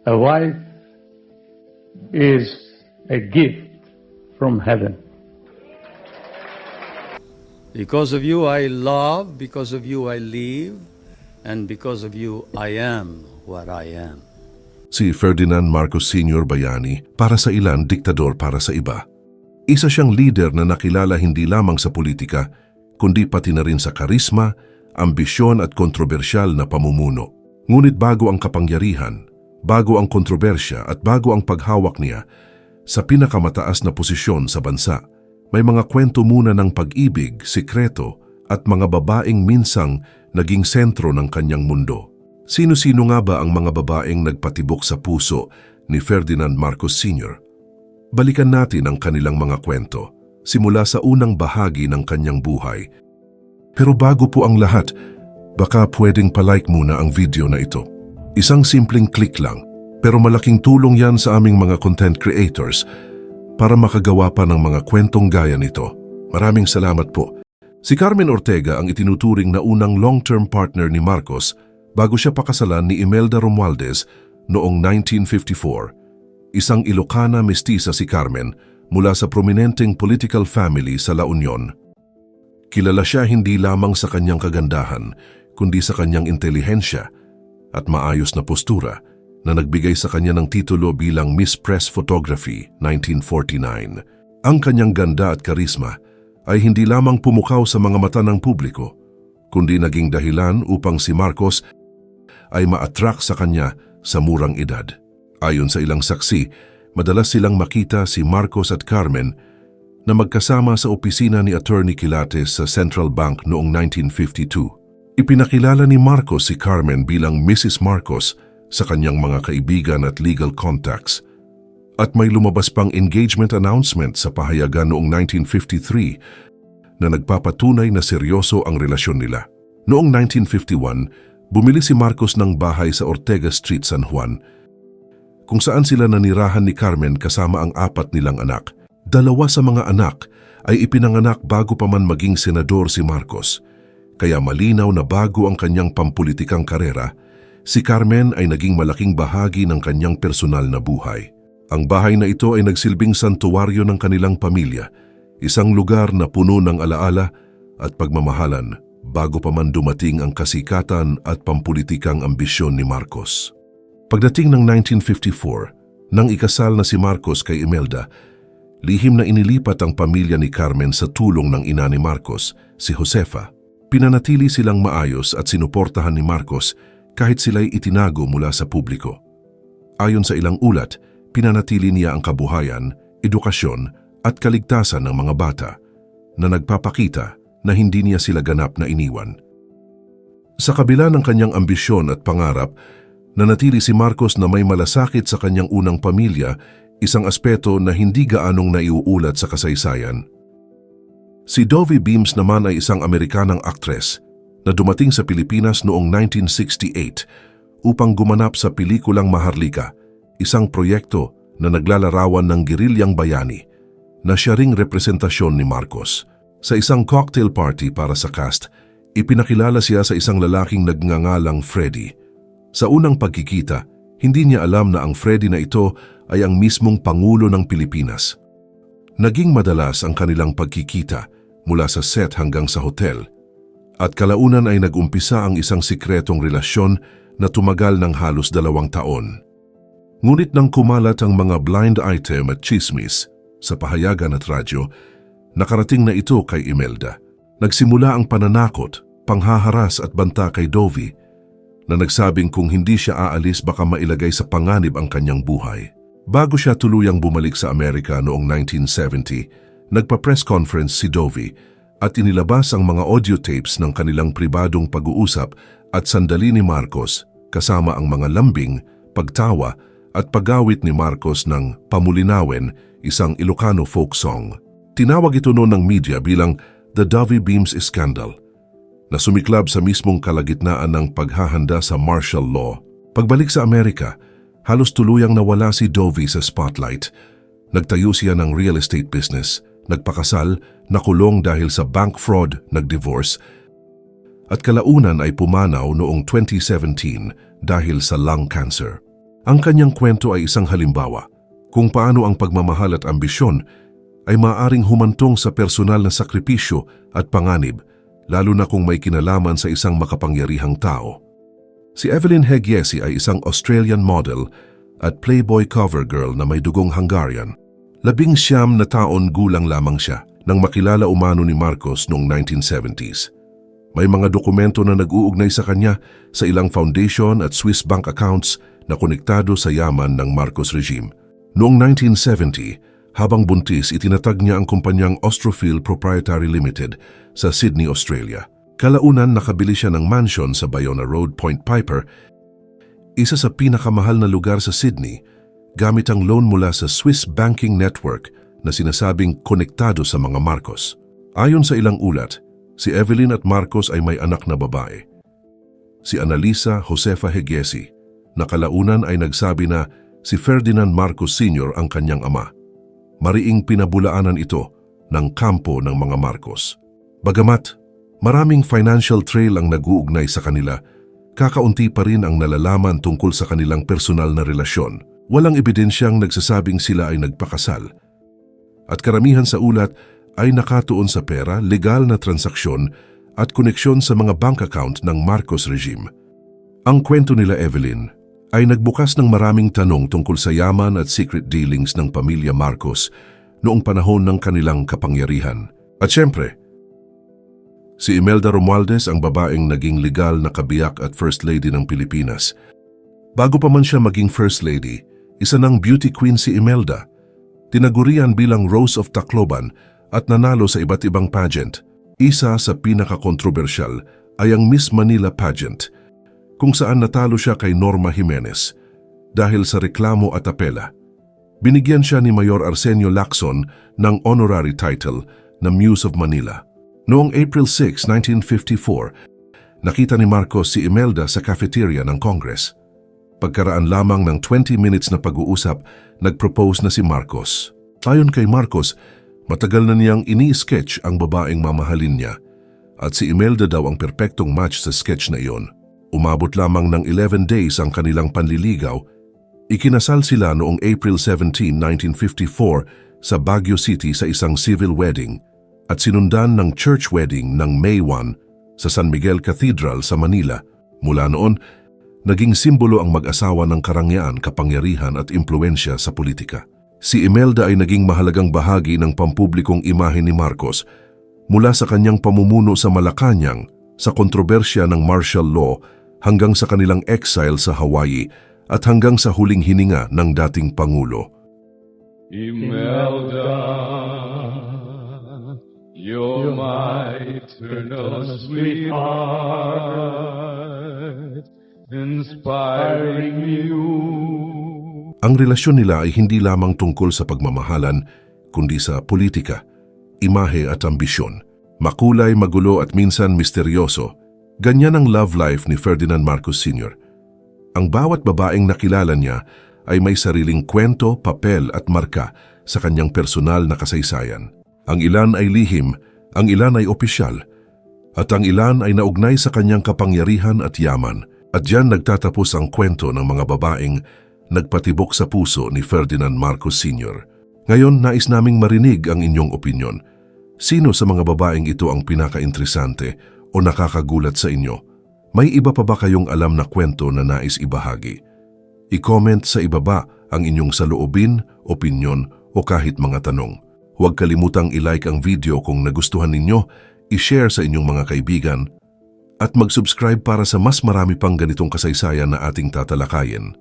A wife is a gift from heaven. Because of you I love, because of you I live, and because of you I am what I am. Si Ferdinand Marcos Sr. Bayani, para sa ilan, diktador para sa iba. Isa siyang leader na nakilala hindi lamang sa politika, kundi pati na rin sa karisma, ambisyon at kontrobersyal na pamumuno. Ngunit bago ang kapangyarihan, bago ang kontrobersya at bago ang paghawak niya sa pinakamataas na posisyon sa bansa, may mga kwento muna ng pag-ibig, sikreto at mga babaeng minsang naging sentro ng kanyang mundo. Sino-sino nga ba ang mga babaeng nagpatibok sa puso ni Ferdinand Marcos Sr.? Balikan natin ang kanilang mga kwento, simula sa unang bahagi ng kanyang buhay. Pero bago po ang lahat, baka pwedeng palike muna ang video na ito. Isang simpleng click lang, pero malaking tulong yan sa aming mga content creators para makagawa pa ng mga kwentong gaya nito. Maraming salamat po. Si Carmen Ortega ang itinuturing na unang long-term partner ni Marcos bago siya pakasalan ni Imelda Romualdez noong 1954. Isang Ilocana mestiza si Carmen mula sa prominenteng political family sa La Union. Kilala siya hindi lamang sa kanyang kagandahan, kundi sa kanyang intelihensya at maayos na postura na nagbigay sa kanya ng titulo bilang Miss Press Photography 1949. Ang kanyang ganda at karisma ay hindi lamang pumukaw sa mga mata ng publiko, kundi naging dahilan upang si Marcos ay ma-attract sa kanya sa murang edad. Ayon sa ilang saksi, madalas silang makita si Marcos at Carmen na magkasama sa opisina ni Attorney Quilates sa Central Bank noong 1952. Ipinakilala ni Marcos si Carmen bilang Mrs. Marcos sa kanyang mga kaibigan at legal contacts. At may lumabas pang engagement announcement sa pahayagan noong 1953 na nagpapatunay na seryoso ang relasyon nila. Noong 1951, bumili si Marcos ng bahay sa Ortega Street, San Juan, kung saan sila nanirahan ni Carmen kasama ang 4 nilang anak. 2 sa mga anak ay ipinanganak bago pa man maging senador si Marcos. Kaya malinaw na bago ang kanyang pampulitikang karera, si Carmen ay naging malaking bahagi ng kanyang personal na buhay. Ang bahay na ito ay nagsilbing santuwaryo ng kanilang pamilya, isang lugar na puno ng alaala at pagmamahalan bago pa man dumating ang kasikatan at pampulitikang ambisyon ni Marcos. Pagdating ng 1954, nang ikasal na si Marcos kay Imelda, lihim na inilipat ang pamilya ni Carmen sa tulong ng ina ni Marcos, si Josefa. Pinanatili silang maayos at sinuportahan ni Marcos kahit sila'y itinago mula sa publiko. Ayon sa ilang ulat, pinanatili niya ang kabuhayan, edukasyon at kaligtasan ng mga bata na nagpapakita na hindi niya sila ganap na iniwan. Sa kabila ng kanyang ambisyon at pangarap, nanatili si Marcos na may malasakit sa kanyang unang pamilya, isang aspeto na hindi gaanong naiuulat sa kasaysayan. Si Dovie Beams naman ay isang Amerikanang aktres na dumating sa Pilipinas noong 1968 upang gumanap sa pelikulang Maharlika, isang proyekto na naglalarawan ng gerilyang bayani na siya ring representasyon ni Marcos. Sa isang cocktail party para sa cast, ipinakilala siya sa isang lalaking nagngangalang Freddy. Sa unang pagkikita, hindi niya alam na ang Freddy na ito ay ang mismong Pangulo ng Pilipinas. Naging madalas ang kanilang pagkikita mula sa set hanggang sa hotel, at kalaunan ay nagumpisa ang isang sikretong relasyon na tumagal ng halos 2 taon. Ngunit nang kumalat ang mga blind item at chismis sa pahayagan at radyo, nakarating na ito kay Imelda. Nagsimula ang pananakot, panghaharas at banta kay Dovie, na nagsabing kung hindi siya aalis baka mailagay sa panganib ang kanyang buhay. Bago siya tuluyang bumalik sa Amerika noong 1970, nagpa-press conference si Dovie at inilabas ang mga audio tapes ng kanilang pribadong pag-uusap at sandali ni Marcos kasama ang mga lambing, pagtawa at pag-awit ni Marcos ng Pamulinawen, isang Ilocano folk song. Tinawag ito noon ng media bilang The Dovie Beams Scandal, na sumiklab sa mismong kalagitnaan ng paghahanda sa martial law. Pagbalik sa Amerika, halos tuluyang nawala si Dovie sa spotlight. Nagtayo siya ng real estate business, nagpakasal, nakulong dahil sa bank fraud, nag-divorce, at kalaunan ay pumanaw noong 2017 dahil sa lung cancer. Ang kanyang kwento ay isang halimbawa kung paano ang pagmamahal at ambisyon ay maaaring humantong sa personal na sakripisyo at panganib, lalo na kung may kinalaman sa isang makapangyarihang tao. Si Evelyn Hegyesi ay isang Australian model at Playboy cover girl na may dugong Hungarian. 19 na taon gulang lamang siya nang makilala umano ni Marcos noong 1970s. May mga dokumento na nag-uugnay sa kanya sa ilang foundation at Swiss bank accounts na konektado sa yaman ng Marcos regime. Noong 1970, habang buntis, itinatag niya ang kumpanyang Austrophil Proprietary Limited sa Sydney, Australia. Kalaunan nakabili siya ng mansion sa Bayona Road, Point Piper, isa sa pinakamahal na lugar sa Sydney, gamit ang loan mula sa Swiss banking network na sinasabing konektado sa mga Marcos. Ayon sa ilang ulat, si Evelyn at Marcos ay may anak na babae, si Annalisa Josefa Hegyesi, na kalaunan ay nagsabi na si Ferdinand Marcos Sr. ang kanyang ama. Mariing pinabulaanan ito ng kampo ng mga Marcos. Bagamat maraming financial trail ang nag-uugnay sa kanila, kakaunti pa rin ang nalalaman tungkol sa kanilang personal na relasyon. Walang ebidensyang nagsasabing sila ay nagpakasal. At karamihan sa ulat ay nakatuon sa pera, legal na transaksyon at koneksyon sa mga bank account ng Marcos regime. Ang kwento nila Evelyn ay nagbukas ng maraming tanong tungkol sa yaman at secret dealings ng pamilya Marcos noong panahon ng kanilang kapangyarihan. At syempre, si Imelda Romualdez ang babaeng naging legal na kabiyak at First Lady ng Pilipinas. Bago pa man siya maging First Lady, isa ng beauty queen si Imelda. Tinagurian bilang Rose of Tacloban at nanalo sa iba't ibang pageant. Isa sa pinaka-kontrobersyal ay ang Miss Manila pageant, kung saan natalo siya kay Norma Jimenez dahil sa reklamo at apela. Binigyan siya ni Mayor Arsenio Lacson ng honorary title na Muse of Manila. Noong April 6, 1954, nakita ni Marcos si Imelda sa cafeteria ng Congress. Pagkaraan lamang ng 20 minutes na pag-uusap, nag-propose na si Marcos. Ayon kay Marcos, matagal na niyang ini-sketch ang babaeng mamahalin niya at si Imelda daw ang perpektong match sa sketch na iyon. Umabot lamang ng 11 days ang kanilang panliligaw. Ikinasal sila noong April 17, 1954 sa Baguio City sa isang civil wedding at sinundan ng church wedding ng May 1 sa San Miguel Cathedral sa Manila. Mula noon, naging simbolo ang mag-asawa ng karangyaan, kapangyarihan at impluensya sa politika. Si Imelda ay naging mahalagang bahagi ng pampublikong imahe ni Marcos mula sa kanyang pamumuno sa Malacanang, sa kontrobersya ng martial law hanggang sa kanilang exile sa Hawaii at hanggang sa huling hininga ng dating Pangulo. Imelda, you're my eternal sweetheart, inspiring you. Ang relasyon nila ay hindi lamang tungkol sa pagmamahalan, kundi sa politika, imahe at ambisyon. Makulay, magulo at minsan misteryoso, ganyan ang love life ni Ferdinand Marcos Sr. Ang bawat babaeng nakilala niya ay may sariling kwento, papel at marka sa kanyang personal na kasaysayan. Ang ilan ay lihim, ang ilan ay opisyal, at ang ilan ay naugnay sa kanyang kapangyarihan at yaman. At diyan nagtatapos ang kwento ng mga babaeng nagpatibok sa puso ni Ferdinand Marcos Sr. Ngayon, nais naming marinig ang inyong opinyon. Sino sa mga babaeng ito ang pinaka-interesante o nakakagulat sa inyo? May iba pa ba kayong alam na kwento na nais ibahagi? I-comment sa ibaba ang inyong saloobin, opinyon o kahit mga tanong. Huwag kalimutang i-like ang video kung nagustuhan ninyo, i-share sa inyong mga kaibigan, at mag-subscribe para sa mas marami pang ganitong kasaysayan na ating tatalakayin.